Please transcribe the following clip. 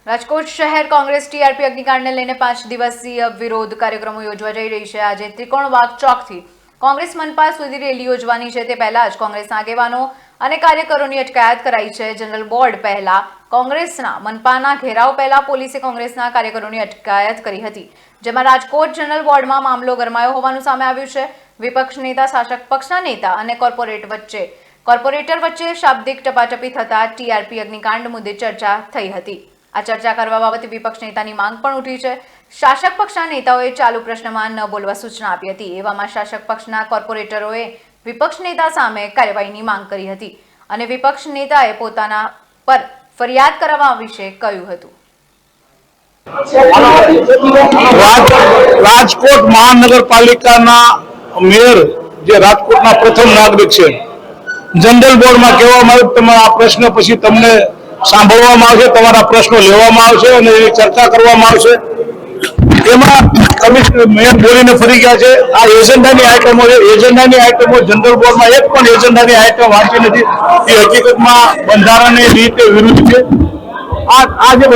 રાજકોટ શહેર કોંગ્રેસ ટીઆરપી અગ્નિકાંડને લઈને 5 દિવસીય વિરોધ કાર્યક્રમો યોજવા જઈ રહી છે। આજે ત્રિકોણબાગ ચોકથી કોંગ્રેસ મનપા સુધી રેલી યોજવાની છે। તે પહેલા જ કોંગ્રેસના આગેવાનો અને કાર્યકરોની અટકાયત કરાઈ છે। જનરલ બોર્ડ પહેલા કોંગ્રેસના મનપાના ઘેરાવ પહેલા પોલીસે કોંગ્રેસના કાર્યકરોની અટકાયત કરી હતી, જેમાં રાજકોટ જનરલ બોર્ડમાં મામલો ગરમાયો હોવાનું સામે આવ્યું છે। વિપક્ષ નેતા, શાસક પક્ષના નેતા અને કોર્પોરેટર વચ્ચે શાબ્દિક ટપાટપી થતા ટીઆરપી અગ્નિકાંડ મુદ્દે ચર્ચા થઈ હતી। આ ચર્ચા કરવા બાબતે વિપક્ષ નેતાની માંગ પણ ઉઠી છે। શાસક પક્ષના નેતાઓએ ચાલુ પ્રશ્નમાં ન બોલવા સૂચના આપી હતી। એવામાં શાસક પક્ષના કોર્પોરેટરોએ વિપક્ષ નેતા સામે કાર્યવાહીની માંગ કરી હતી અને વિપક્ષ નેતાએ પોતાના પર ફરિયાદ કરવા વિશે કહ્યું હતું। રાજકોટ મહાનગરપાલિકાના મેયર જે રાજકોટના પ્રથમ નાગરિક છે, જનરલ બોર્ડમાં કહેવામાં આવ્યું તમારા આ પ્રશ્ન પછી તમને સાંભળવામાં આવશે, તમારા પ્રશ્નો લેવામાં આવશે અને એની ચર્ચા કરવામાં આવશે। એમાં કમિશનર મેયર બોલીને ફરી ગયા છે। આ એજન્ડાની આઇટમો છે, એજન્ડાની આઇટમો જનરલ બોર્ડમાં એક પણ એજન્ડાની આઇટમ વાંચી નથી। એ હકીકતમાં બંધારણની રીતે વિરુદ્ધ છે। આ જે